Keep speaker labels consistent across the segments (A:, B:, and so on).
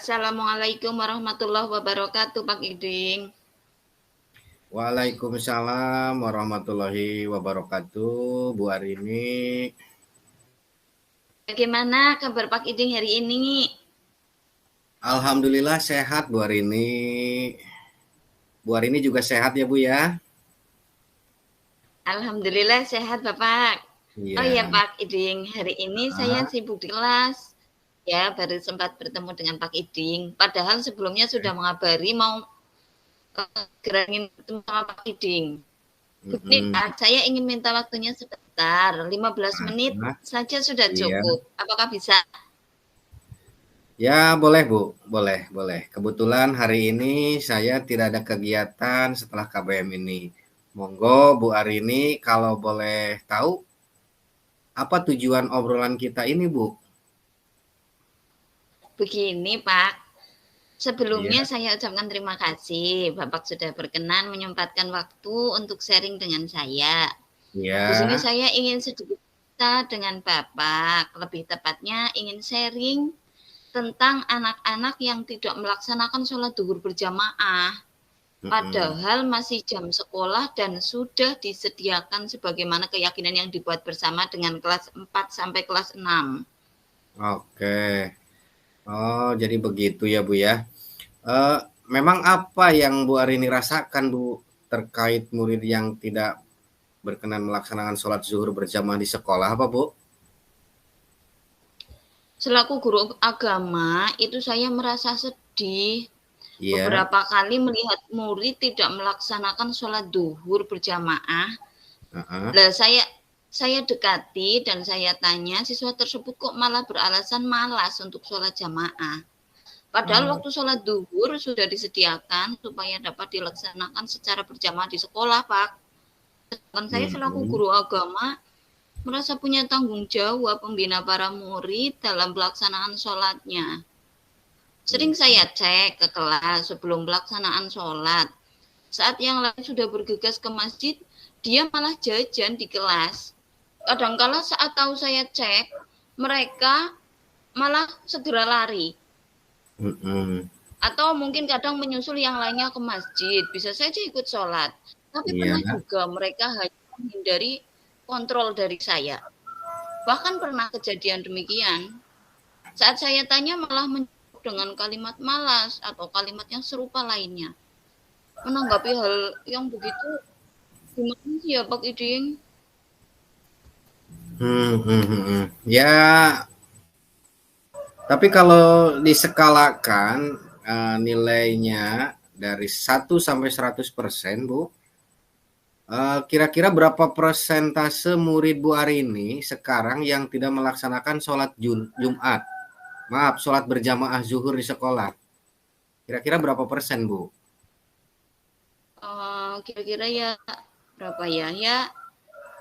A: Assalamualaikum warahmatullahi wabarakatuh, Pak Iding.
B: Waalaikumsalam warahmatullahi wabarakatuh, Bu Arini.
A: Bagaimana kabar Pak Iding hari ini?
B: Alhamdulillah sehat, Bu Arini. Bu Arini juga sehat ya, Bu ya?
A: Alhamdulillah sehat, Bapak. Oh iya,
B: Iya.
A: Pak Iding, hari ini saya
B: Ah,
A: sibuk di kelas. Ya, baru sempat bertemu dengan Pak Iding. Padahal sebelumnya sudah mengabari mau segera ingin bertemu sama Pak Iding. Begini,
B: mm-mm.
A: Pak, saya ingin minta waktunya sebentar, 15 menit
B: Ah,
A: saja sudah
B: iya.
A: cukup. Apakah bisa?
B: Ya, boleh, Bu. Boleh, boleh. Kebetulan hari ini saya tidak ada kegiatan setelah KBM ini. Monggo, Bu Arini, kalau boleh tahu apa tujuan obrolan kita ini, Bu?
A: Begini, Pak. Sebelumnya
B: Iya.
A: saya ucapkan terima kasih Bapak sudah berkenan menyempatkan waktu untuk sharing dengan saya. Di sini
B: Iya.
A: saya ingin sedikit cerita dengan Bapak, lebih tepatnya ingin sharing tentang anak-anak yang tidak melaksanakan sholat duhur berjamaah.
B: Mm-mm.
A: Padahal masih jam sekolah dan sudah disediakan sebagaimana keyakinan yang dibuat bersama dengan kelas 4 sampai kelas 6.
B: Oke. Oh, jadi begitu ya, Bu ya. Eee, Memang apa yang Bu Arini rasakan, Bu, terkait murid yang tidak berkenan melaksanakan sholat zuhur berjamaah di sekolah apa, Bu?
A: Selaku guru agama, itu saya merasa sedih
B: Iya,
A: beberapa kali melihat murid tidak melaksanakan sholat duhur berjamaah.
B: heeh,
A: Lah saya dekati dan saya tanya siswa tersebut kok malah beralasan malas untuk sholat jamaah. Padahal
B: oh,
A: waktu sholat duhur sudah disediakan supaya dapat dilaksanakan secara berjamaah di sekolah, Pak. Dan saya selaku
B: mhm,
A: guru agama merasa punya tanggung jawab membina para murid dalam pelaksanaan sholatnya. Sering saya
B: mhm,
A: cek ke kelas sebelum pelaksanaan sholat. Saat yang lain sudah bergegas ke masjid, dia malah jajan di kelas. Kadangkala saat tahu saya cek, mereka malah segera lari.
B: mhm,
A: Atau mungkin kadang menyusul yang lainnya ke masjid, bisa saja ikut sholat. Tapi
B: iya,
A: pernah juga mereka hanya menghindari kontrol dari saya. Bahkan pernah kejadian demikian. Saat saya tanya malah menjawab dengan kalimat malas atau kalimat yang serupa lainnya. Menanggapi hal yang begitu, gimana sih ya Pak Iding?
B: Ya, tapi kalau diskalakan, nilainya dari 1 sampai 100%, Bu, kira-kira berapa persentase murid Bu Arini sekarang yang tidak melaksanakan sholat Jumat? Maaf, sholat berjamaah zuhur di sekolah. Kira-kira berapa persen, Bu?
A: Kira-kira ya berapa ya? Ya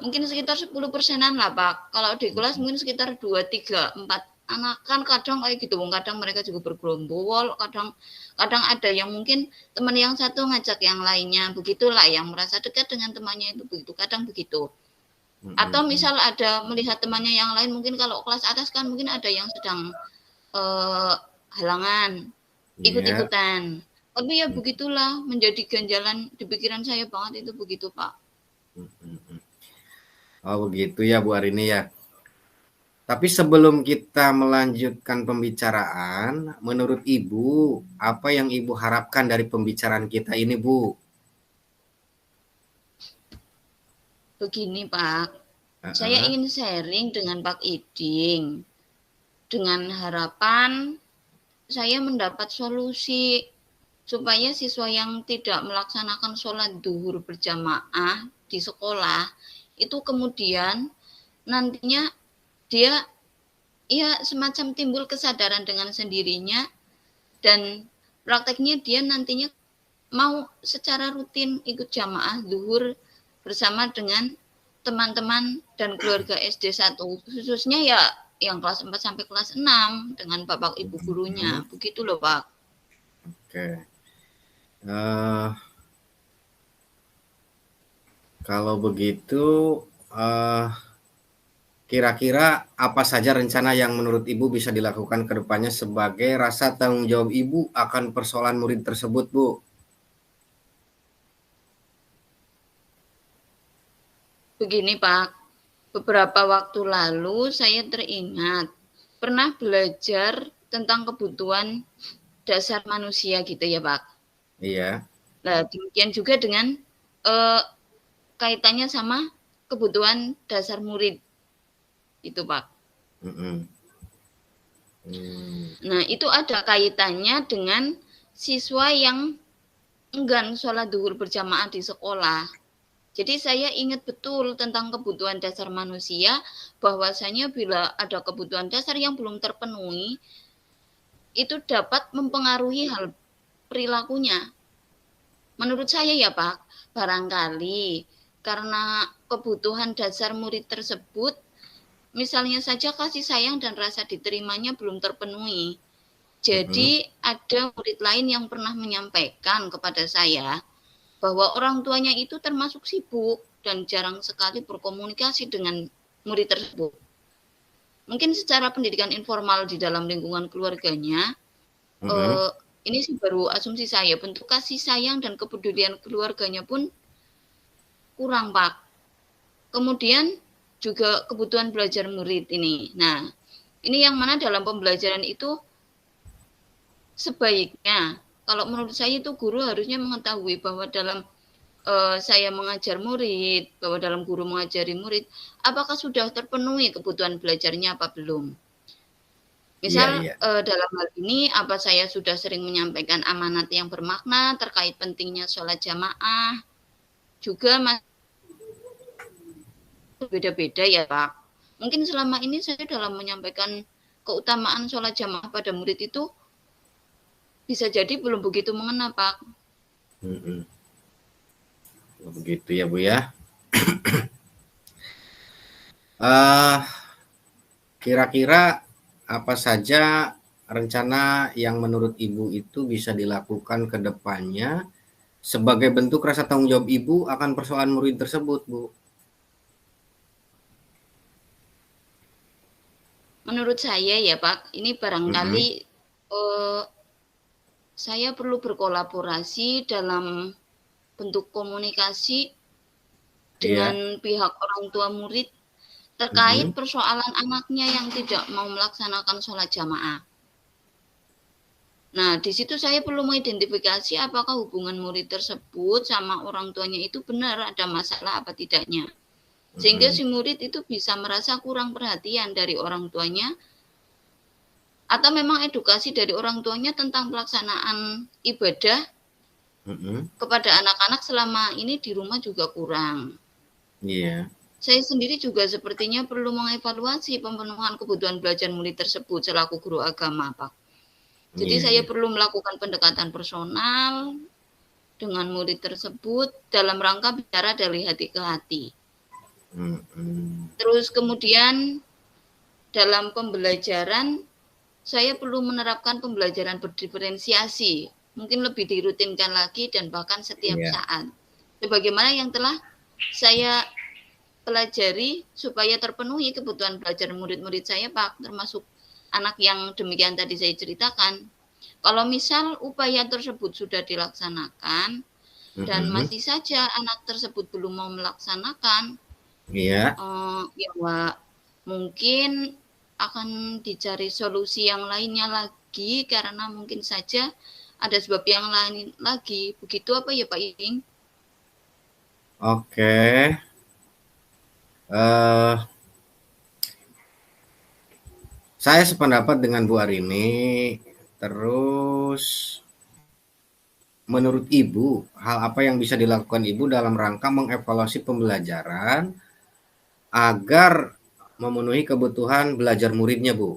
A: mungkin sekitar 10%-an lah Pak. Kalau di kelas mungkin sekitar 2, 3, 4 anak kan kadang kayak gitu. Kadang mereka juga bergerombol, kadang kadang ada yang mungkin teman yang satu ngajak yang lainnya. Begitulah yang merasa dekat dengan temannya itu begitu. Kadang begitu. Atau
B: Mhm.
A: misal ada melihat temannya yang lain mungkin kalau kelas atas kan mungkin ada yang sedang eh, halangan
B: Iya.
A: ikut-ikutan. Tapi ya begitulah menjadi ganjalan di pikiran saya banget itu begitu Pak.
B: Mhm. Oh begitu ya Bu Arini ya. Tapi sebelum kita melanjutkan pembicaraan, menurut Ibu, apa yang Ibu harapkan dari pembicaraan kita ini, Bu?
A: Begini Pak, saya
B: Heeh.
A: ingin sharing dengan Pak Iding dengan harapan saya mendapat solusi supaya siswa yang tidak melaksanakan sholat duhur berjamaah di sekolah itu kemudian nantinya dia ya semacam timbul kesadaran dengan sendirinya dan prakteknya dia nantinya mau secara rutin ikut jamaah duhur bersama dengan teman-teman dan keluarga SD 1 khususnya ya yang kelas 4 sampai kelas 6 dengan bapak ibu gurunya
B: Mhm.
A: begitu loh Pak.
B: Oke. Eh, kalau begitu, eh, kira-kira apa saja rencana yang menurut Ibu bisa dilakukan ke depannya sebagai rasa tanggung jawab Ibu akan persoalan murid tersebut, Bu?
A: Begini Pak, beberapa waktu lalu saya teringat pernah belajar tentang kebutuhan dasar manusia gitu ya Pak.
B: Iya.
A: Nah, demikian juga dengan eh, kaitannya sama kebutuhan dasar murid itu Pak.
B: Mm-mm. Hmm.
A: Nah, itu ada kaitannya dengan siswa yang enggan sholat duhur berjamaah di sekolah. Jadi saya ingat betul tentang kebutuhan dasar manusia, bahwasanya bila ada kebutuhan dasar yang belum terpenuhi, itu dapat mempengaruhi hal perilakunya. Menurut saya ya Pak, barangkali karena kebutuhan dasar murid tersebut, misalnya saja kasih sayang dan rasa diterimanya belum terpenuhi. Jadi ada murid lain yang pernah menyampaikan kepada saya bahwa orang tuanya itu termasuk sibuk dan jarang sekali berkomunikasi dengan murid tersebut. Mungkin secara pendidikan informal di dalam lingkungan keluarganya,
B: Mm-mm.
A: ini sih baru asumsi saya, bentuk kasih sayang dan kepedulian keluarganya pun kurang, Pak. Kemudian juga kebutuhan belajar murid ini. Nah, ini yang mana dalam pembelajaran itu sebaiknya, kalau menurut saya itu guru harusnya mengetahui bahwa dalam saya mengajar murid, bahwa dalam guru mengajari murid, apakah sudah terpenuhi kebutuhan belajarnya apa belum.
B: Iya,
A: Misal
B: iya.
A: dalam hal ini apa saya sudah sering menyampaikan amanat yang bermakna terkait pentingnya sholat jamaah, juga beda-beda ya Pak. Mungkin selama ini saya dalam menyampaikan keutamaan sholat jamaah pada murid itu bisa jadi belum begitu mengena Pak.
B: Mm-mm. Begitu ya, Bu ya. Uh, Kira-kira apa saja rencana yang menurut Ibu itu bisa dilakukan ke depannya sebagai bentuk rasa tanggung jawab Ibu akan persoalan murid tersebut, Bu?
A: Menurut saya ya Pak, ini barangkali
B: Mm-mm.
A: saya perlu berkolaborasi dalam bentuk komunikasi dengan
B: Iya.
A: pihak orang tua murid terkait
B: Mm-mm.
A: persoalan anaknya yang tidak mau melaksanakan sholat jamaah. Nah, di situ saya perlu mengidentifikasi apakah hubungan murid tersebut sama orang tuanya itu benar ada masalah apa tidaknya. Sehingga
B: Mm-mm.
A: si murid itu bisa merasa kurang perhatian dari orang tuanya, atau memang edukasi dari orang tuanya tentang pelaksanaan ibadah
B: Mm-mm.
A: kepada anak-anak selama ini di rumah juga kurang.
B: Iya.
A: Saya sendiri juga sepertinya perlu mengevaluasi pemenuhan kebutuhan belajar murid tersebut selaku guru agama, Pak. Jadi
B: Iya,
A: saya
B: iya.
A: perlu melakukan pendekatan personal dengan murid tersebut dalam rangka bicara dari hati ke hati.
B: Mm-mm.
A: Terus kemudian dalam pembelajaran saya perlu menerapkan pembelajaran berdiferensiasi, mungkin lebih dirutinkan lagi dan bahkan setiap
B: Iya.
A: saat. Sebagaimana yang telah saya pelajari supaya terpenuhi kebutuhan belajar murid-murid saya, Pak, termasuk anak yang demikian tadi saya ceritakan. Kalau misal upaya tersebut sudah dilaksanakan dan
B: Mm-mm.
A: masih saja anak tersebut belum mau melaksanakan,
B: Iya.
A: ya Pak, mungkin akan dicari solusi yang lainnya lagi karena mungkin saja ada sebab yang lain lagi. Begitu apa ya Pak Ing?
B: Oke. Eh, saya sependapat dengan Bu Arini. Terus, menurut Ibu, hal apa yang bisa dilakukan Ibu dalam rangka mengevaluasi pembelajaran agar memenuhi kebutuhan belajar muridnya, Bu?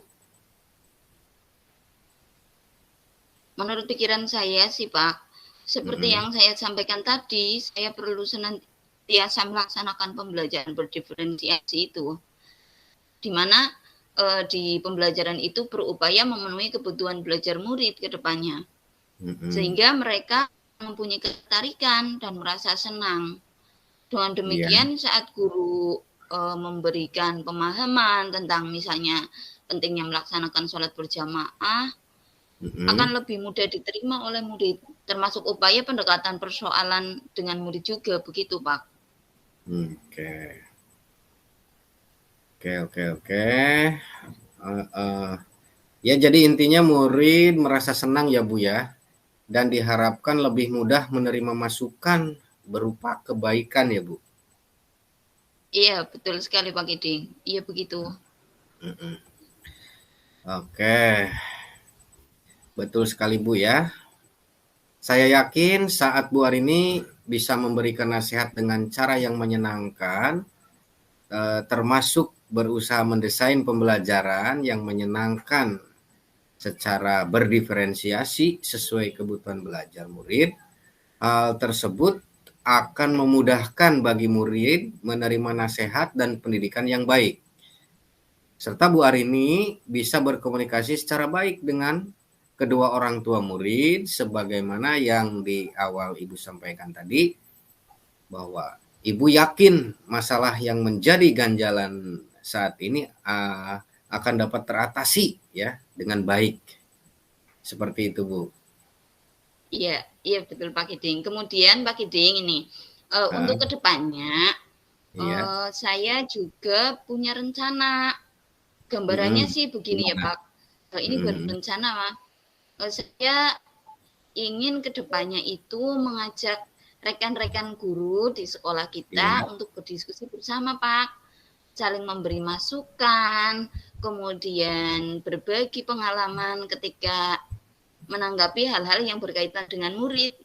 A: Menurut pikiran saya sih Pak, seperti
B: Mm-mm.
A: yang saya sampaikan tadi, saya perlu senantiasa melaksanakan pembelajaran berdiferensiasi itu, di mana di pembelajaran itu berupaya memenuhi kebutuhan belajar murid ke depannya,
B: Mm-mm.
A: sehingga mereka mempunyai ketertarikan dan merasa senang. Dengan
B: Iya.
A: demikian, saat guru memberikan pemahaman tentang misalnya pentingnya melaksanakan sholat berjamaah, akan lebih mudah diterima oleh murid, termasuk upaya pendekatan persoalan dengan murid juga, begitu Pak.
B: Oke. Ya, jadi intinya murid merasa senang ya Bu ya, dan diharapkan lebih mudah menerima masukan berupa kebaikan ya Bu.
A: Iya, betul sekali Pak Kiding. Iya begitu.
B: Oke, betul sekali Bu ya. Saya yakin saat Bu Arini bisa memberikan nasihat dengan cara yang menyenangkan, termasuk berusaha mendesain pembelajaran yang menyenangkan secara berdiferensiasi sesuai kebutuhan belajar murid. Hal tersebut akan memudahkan bagi murid menerima nasihat dan pendidikan yang baik. Serta Bu Arini bisa berkomunikasi secara baik dengan kedua orang tua murid, sebagaimana yang di awal Ibu sampaikan tadi, bahwa Ibu yakin masalah yang menjadi ganjalan saat ini akan dapat teratasi ya dengan baik. Seperti itu Bu.
A: Iya, iya betul Pak Kiding. Kemudian Pak Kiding ini, untuk kedepannya saya juga punya rencana. Gambarannya sih begini ya Pak, ini berencana saya ingin kedepannya itu mengajak rekan-rekan guru di sekolah kita untuk berdiskusi bersama Pak, saling memberi masukan, kemudian berbagi pengalaman ketika menanggapi hal-hal yang berkaitan dengan murid.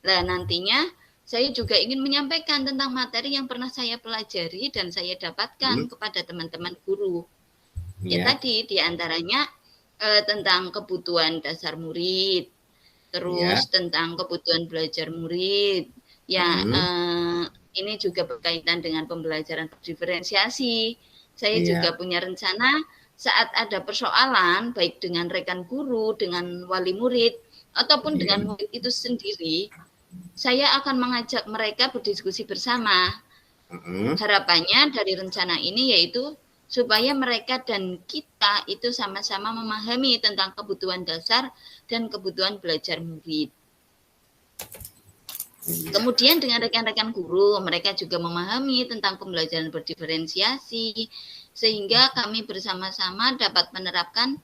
A: Nah, nantinya saya juga ingin menyampaikan tentang materi yang pernah saya pelajari dan saya dapatkan kepada teman-teman guru. Ya tadi diantaranya tentang kebutuhan dasar murid, terus tentang kebutuhan belajar murid. Ya, ini juga berkaitan dengan pembelajaran diferensiasi. Saya juga punya rencana saat ada persoalan, baik dengan rekan guru, dengan wali murid, ataupun dengan murid itu sendiri, saya akan mengajak mereka berdiskusi bersama. Harapannya dari rencana ini yaitu supaya mereka dan kita itu sama-sama memahami tentang kebutuhan dasar dan kebutuhan belajar murid. Kemudian dengan rekan-rekan guru, mereka juga memahami tentang pembelajaran berdiferensiasi, sehingga kami bersama-sama dapat menerapkan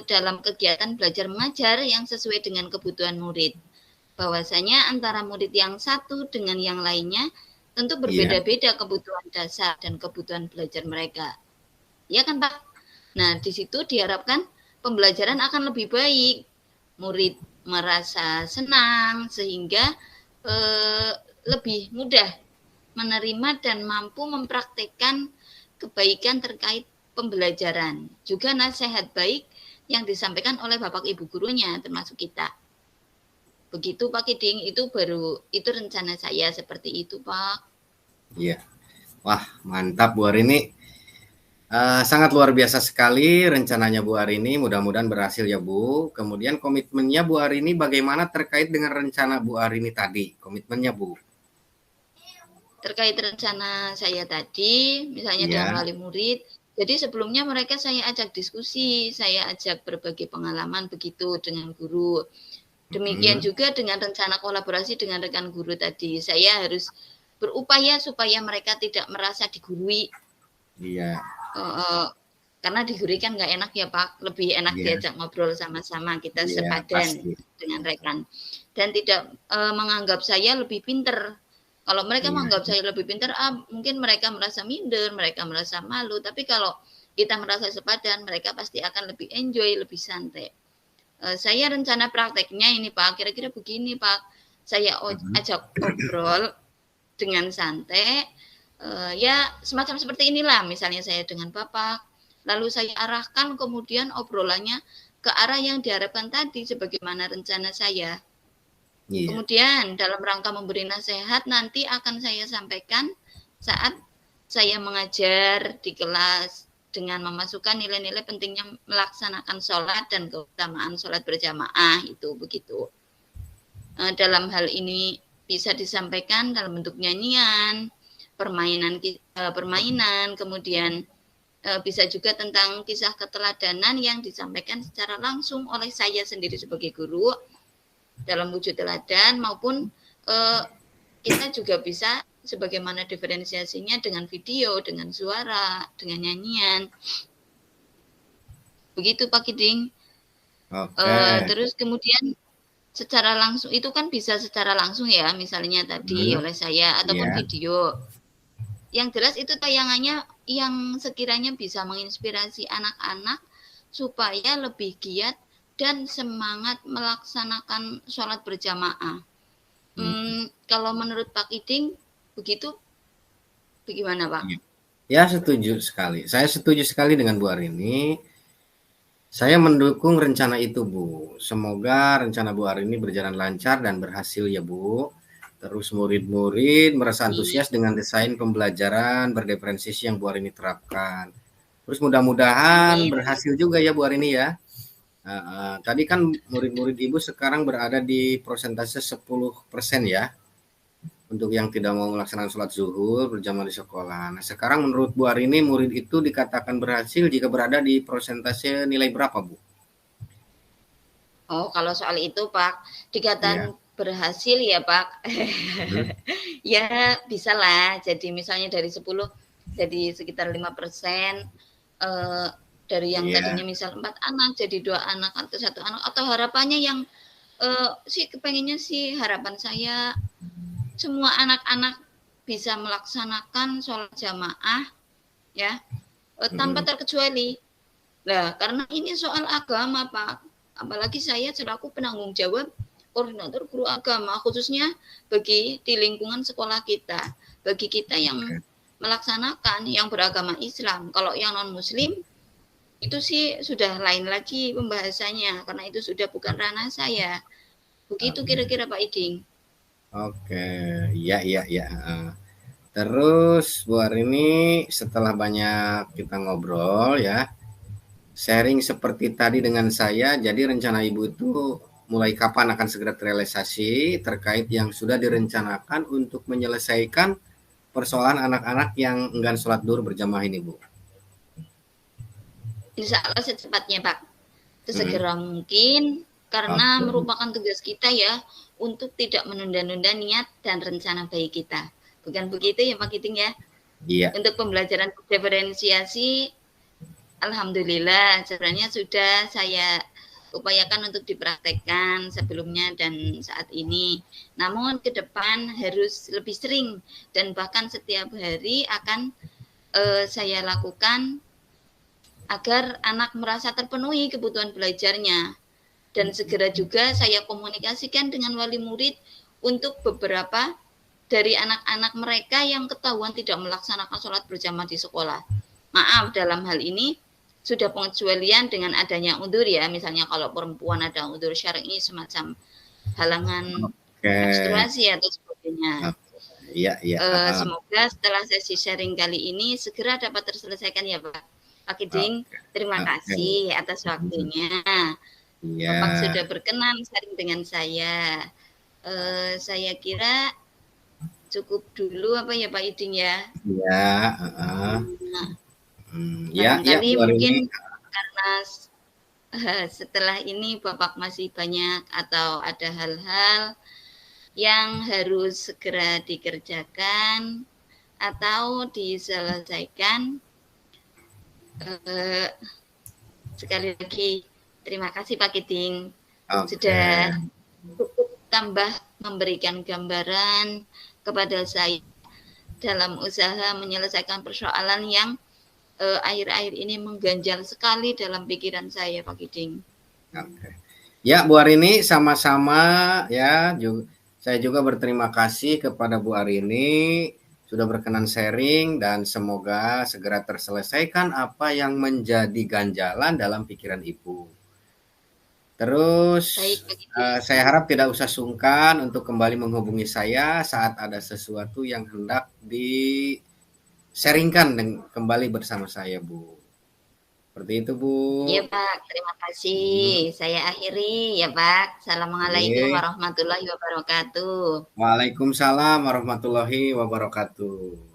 A: dalam kegiatan belajar mengajar yang sesuai dengan kebutuhan murid. Bahwasanya antara murid yang satu dengan yang lainnya tentu berbeda-beda kebutuhan dasar dan kebutuhan belajar mereka. Ya kan Pak? Nah, di situ diharapkan pembelajaran akan lebih baik. Murid merasa senang sehingga lebih mudah menerima dan mampu mempraktikkan kebaikan terkait pembelajaran. Juga nasihat baik yang disampaikan oleh Bapak Ibu gurunya termasuk kita. Begitu Pak Kiding, itu rencana saya seperti itu Pak.
B: Iya. Wah, mantap Bu Arini. Sangat luar biasa sekali rencananya Bu Arini. Mudah-mudahan berhasil ya Bu. Kemudian komitmennya Bu Arini bagaimana terkait dengan rencana Bu Arini tadi? Komitmennya Bu.
A: Terkait rencana saya tadi, misalnya dengan wali murid, jadi sebelumnya mereka saya ajak diskusi, saya ajak berbagi pengalaman begitu dengan guru. Demikian juga dengan rencana kolaborasi dengan rekan guru tadi. Saya harus berupaya supaya mereka tidak merasa digurui.
B: Iya.
A: Karena digurui kan nggak enak ya Pak. Lebih enak diajak ngobrol sama-sama, kita sepadan dengan rekan. Dan tidak menganggap saya lebih pinter. Kalau mereka menganggap saya lebih pinter, mungkin mereka merasa minder, mereka merasa malu. Tapi kalau kita merasa sepadan, mereka pasti akan lebih enjoy, lebih santai. Saya rencana prakteknya ini Pak, kira-kira begini Pak, saya ajak ngobrol dengan santai, ya semacam seperti inilah, misalnya saya dengan Bapak, lalu saya arahkan kemudian obrolannya ke arah yang diharapkan tadi sebagaimana rencana saya. Kemudian dalam rangka memberi nasihat nanti akan saya sampaikan saat saya mengajar di kelas, dengan memasukkan nilai-nilai pentingnya melaksanakan sholat dan keutamaan sholat berjamaah itu begitu. Dalam hal ini bisa disampaikan dalam bentuk nyanyian, permainan, kemudian bisa juga tentang kisah keteladanan yang disampaikan secara langsung oleh saya sendiri sebagai guru dalam wujud teladan, maupun kita juga bisa sebagaimana diferensiasinya dengan video, dengan suara, dengan nyanyian. Begitu Pak Kiding. Terus kemudian secara langsung itu kan bisa secara langsung ya, misalnya tadi oleh saya, ataupun video. Yang jelas itu tayangannya yang sekiranya bisa menginspirasi anak-anak supaya lebih giat dan semangat melaksanakan sholat berjamaah. Kalau menurut Pak Kiding begitu, bagaimana Pak?
B: Ya, setuju sekali. Saya setuju sekali dengan Bu Arini. Saya mendukung rencana itu, Bu. Semoga rencana Bu Arini berjalan lancar dan berhasil ya, Bu. Terus murid-murid merasa antusias dengan desain pembelajaran berdiferensiasi yang Bu Arini terapkan. Terus mudah-mudahan berhasil juga ya Bu Arini ya. Tadi kan murid-murid Ibu sekarang berada di persentase 10% ya. Untuk yang tidak mau melaksanakan sholat zuhur berjamaah di sekolah. Nah, sekarang menurut Bu Arini murid itu dikatakan berhasil jika berada di persentase nilai berapa, Bu?
A: Oh, kalau soal itu Pak, dikatakan berhasil ya Pak. Ya, bisa lah. Jadi misalnya dari 10 jadi sekitar 5%, dari yang tadinya misal 4 anak jadi 2 anak atau 1 anak, atau harapannya yang sih kepengennya sih harapan saya semua anak-anak bisa melaksanakan sholat jamaah ya, tanpa terkecuali. Nah, karena ini soal agama Pak, apalagi saya selaku penanggung jawab koordinator guru agama, khususnya bagi di lingkungan sekolah kita, bagi kita yang melaksanakan yang beragama Islam. Kalau yang non Muslim itu sih sudah lain lagi pembahasannya, karena itu sudah bukan ranah saya. Begitu kira-kira Pak Iding.
B: Oke, iya. Terus Bu Arini setelah banyak kita ngobrol ya, sharing seperti tadi dengan saya, jadi rencana Ibu itu mulai kapan akan segera terrealisasi terkait yang sudah direncanakan untuk menyelesaikan persoalan anak-anak yang enggan sholat zuhur berjamaah ini, Bu?
A: Insya Allah secepatnya Pak, sesegera mungkin, karena merupakan tugas kita ya untuk tidak menunda-nunda niat dan rencana baik kita. Bukan begitu ya Pak Kiting ya?
B: Iya.
A: Untuk pembelajaran diferensiasi, alhamdulillah sebenarnya sudah saya upayakan untuk dipraktekkan sebelumnya dan saat ini. Namun ke depan harus lebih sering dan bahkan setiap hari akan saya lakukan agar anak merasa terpenuhi kebutuhan belajarnya. Dan segera juga saya komunikasikan dengan wali murid untuk beberapa dari anak-anak mereka yang ketahuan tidak melaksanakan sholat berjamaah di sekolah. Maaf, dalam hal ini sudah pengecualian dengan adanya udzur ya, misalnya kalau perempuan ada udzur syar'i semacam halangan menstruasi atau sebagainya.
B: Iya.
A: Semoga setelah sesi sharing kali ini segera dapat terselesaikan ya Pak Kiding. Terima kasih atas waktunya. Bapak sudah berkenan sharing dengan saya. Saya kira cukup dulu apa ya Pak Iding ya? Barangkali mungkin karena setelah ini Bapak masih banyak atau ada hal-hal yang harus segera dikerjakan atau diselesaikan. Sekali lagi terima kasih Pak Kiding sudah cukup tambah memberikan gambaran kepada saya dalam usaha menyelesaikan persoalan yang akhir-akhir ini mengganjal sekali dalam pikiran saya Pak Kiding.
B: Ya Bu Arini, sama-sama ya. Saya juga berterima kasih kepada Bu Arini sudah berkenan sharing dan semoga segera terselesaikan apa yang menjadi ganjalan dalam pikiran Ibu. Terus saya harap tidak usah sungkan untuk kembali menghubungi saya saat ada sesuatu yang hendak di-sharingkan kembali bersama saya, Bu. Seperti itu, Bu.
A: Iya, Pak. Terima kasih. Saya akhiri ya, Pak. Assalamualaikum warahmatullahi wabarakatuh.
B: Waalaikumsalam warahmatullahi wabarakatuh.